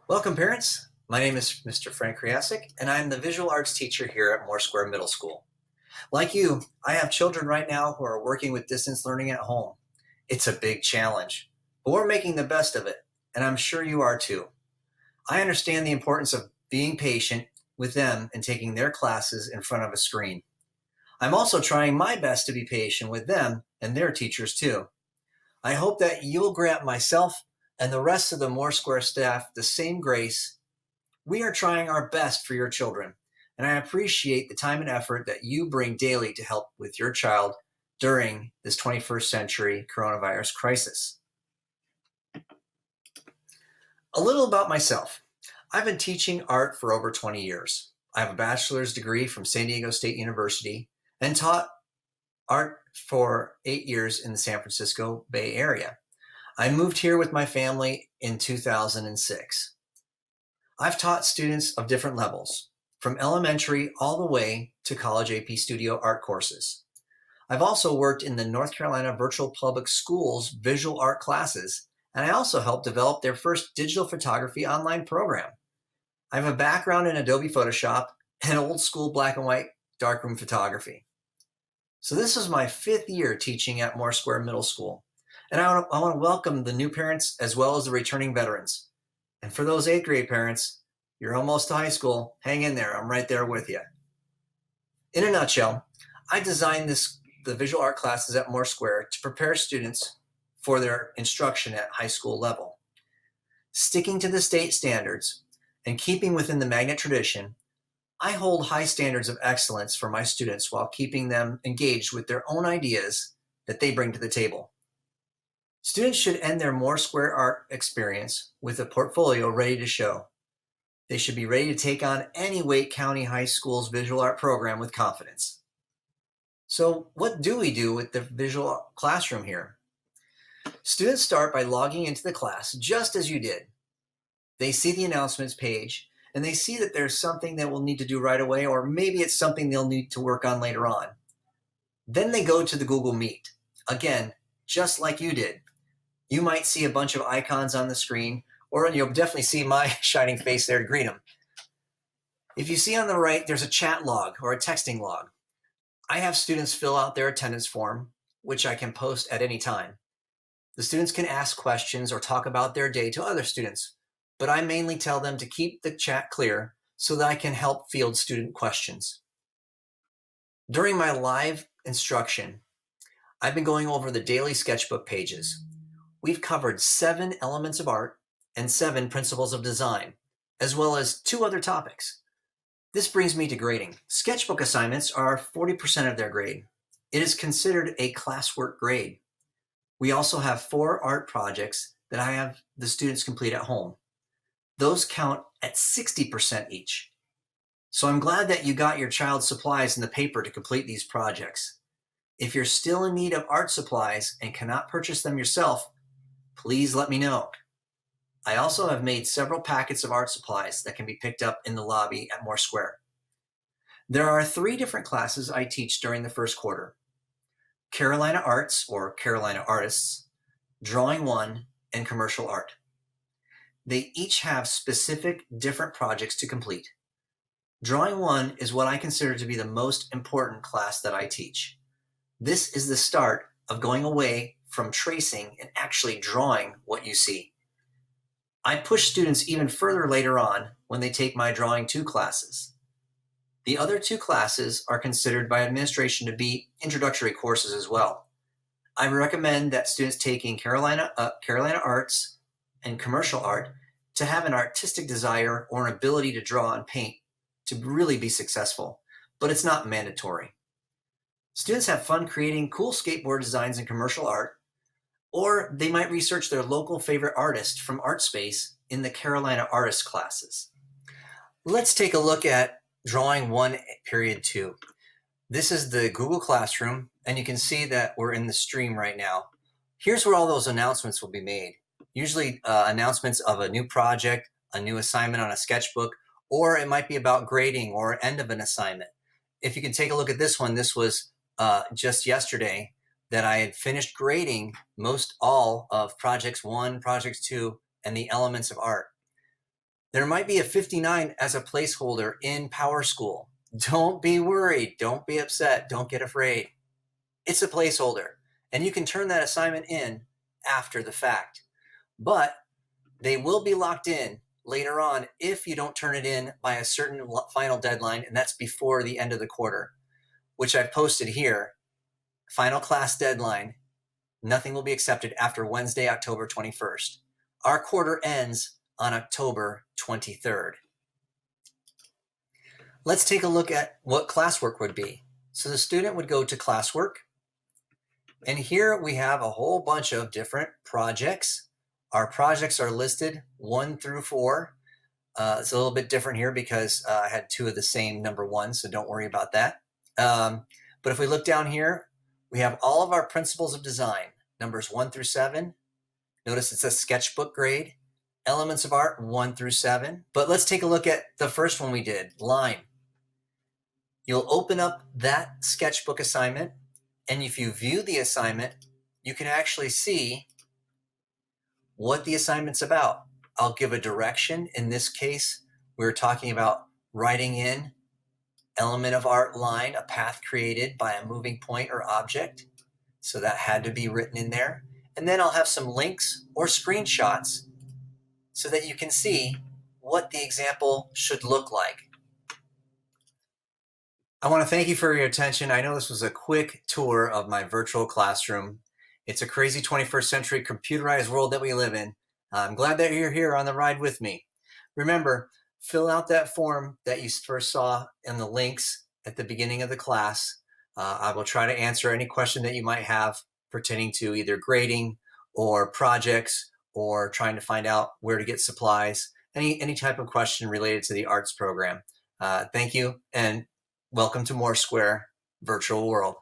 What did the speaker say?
Welcome, parents. My name is Mr. Frank Kriasik, and I'm the visual arts teacher here at MooreSquare Middle School. Like you, I have children right now who are working with distance learning at home. It's a big challenge, but we're making the best of it, and I'm sure you are too. I understand the importance of being patient with them and taking their classes in front of a screen. I'm also trying my best to be patient with them and their teachers too. I hope that you'll grant myself and the rest of the MooreSquare staff the same grace. We are trying our best for your children, and I appreciate the time and effort that you bring daily to help with your child during this 21st century coronavirus crisis. A little about myself. I've been teaching art for over 20 years. I have a bachelor's degree from San Diego State University and taught art for 8 years in the San Francisco Bay Area. I moved here with my family in 2006. I've taught students of different levels, from elementary all the way to college AP Studio art courses. I've also worked in the North Carolina Virtual Public Schools visual art classes, and I also helped develop their first digital photography online program. I have a background in Adobe Photoshop and old school black and white darkroom photography. So this is my 5th year teaching at MooreSquare Middle School, and I want to welcome the new parents as well as the returning veterans. And for those 8th grade parents, you're almost to high school. Hang in there. I'm right there with you. In a nutshell, I designed the visual art classes at MooreSquare to prepare students for their instruction at high school level. Sticking to the state standards and keeping within the magnet tradition, I hold high standards of excellence for my students while keeping them engaged with their own ideas that they bring to the table. Students should end their MooreSquare art experience with a portfolio ready to show. They should be ready to take on any Wake County High School's visual art program with confidence. So what do we do with the visual classroom here? Students start by logging into the class just as you did. They see the announcements page and they see that there's something that we'll need to do right away, or maybe it's something they'll need to work on later on. Then they go to the Google Meet. Again, just like you did. You might see a bunch of icons on the screen, or you'll definitely see my shining face there to greet them. If you see on the right, there's a chat log or a texting log. I have students fill out their attendance form, which I can post at any time. The students can ask questions or talk about their day to other students, but I mainly tell them to keep the chat clear so that I can help field student questions. During my live instruction, I've been going over the daily sketchbook pages. We've covered 7 elements of art and 7 principles of design, as well as 2 other topics. This brings me to grading. Sketchbook assignments are 40% of their grade. It is considered a classwork grade. We also have 4 art projects that I have the students complete at home. Those count at 60% each. So I'm glad that you got your child's supplies and the paper to complete these projects. If you're still in need of art supplies and cannot purchase them yourself, please let me know. I also have made several packets of art supplies that can be picked up in the lobby at MooreSquare. There are 3 different classes I teach during the first quarter: Carolina Arts or Carolina Artists, Drawing 1, and Commercial Art. They each have specific different projects to complete. Drawing 1 is what I consider to be the most important class that I teach. This is the start of going away from tracing and actually drawing what you see. I push students even further later on when they take my Drawing 2 classes. The other 2 classes are considered by administration to be introductory courses as well. I recommend that students taking Carolina Arts and Commercial Art to have an artistic desire or an ability to draw and paint to really be successful, but it's not mandatory. Students have fun creating cool skateboard designs in Commercial Art, or they might research their local favorite artist from ArtSpace in the Carolina Artist classes. Let's take a look at Drawing 1, Period 2. This is the Google Classroom, and you can see that we're in the stream right now. Here's where all those announcements will be made. Usually announcements of a new project, a new assignment on a sketchbook, or it might be about grading or end of an assignment. If you can take a look at this one, this was just yesterday that I had finished grading most all of projects 1, projects 2, and the elements of art. There might be a 59 as a placeholder in PowerSchool. Don't be worried. Don't be upset. Don't get afraid. It's a placeholder, and you can turn that assignment in after the fact. But they will be locked in later on if you don't turn it in by a certain final deadline, and that's before the end of the quarter, which I've posted here. Final class deadline. Nothing will be accepted after Wednesday, October 21st. Our quarter ends on October 23rd. Let's take a look at what classwork would be. So the student would go to classwork, and here we have a whole bunch of different projects. Our projects are listed 1 through 4. It's a little bit different here because I had 2 of the same number 1, so don't worry about that. But if we look down here, we have all of our principles of design, numbers 1 through 7. Notice it says sketchbook grade. Elements of art 1 through 7. But let's take a look at the first one we did, line. You'll open up that sketchbook assignment, and if you view the assignment, you can actually see what the assignment's about. I'll give a direction. In this case, we're talking about writing in element of art line, a path created by a moving point or object. So that had to be written in there. And then I'll have some links or screenshots so that you can see what the example should look like. I want to thank you for your attention. I know this was a quick tour of my virtual classroom. It's a crazy 21st century computerized world that we live in. I'm glad that you're here on the ride with me. Remember, fill out that form that you first saw in the links at the beginning of the class. I will try to answer any question that you might have pertaining to either grading or projects or trying to find out where to get supplies, any type of question related to the arts program. Thank you, and welcome to MooreSquare Virtual World.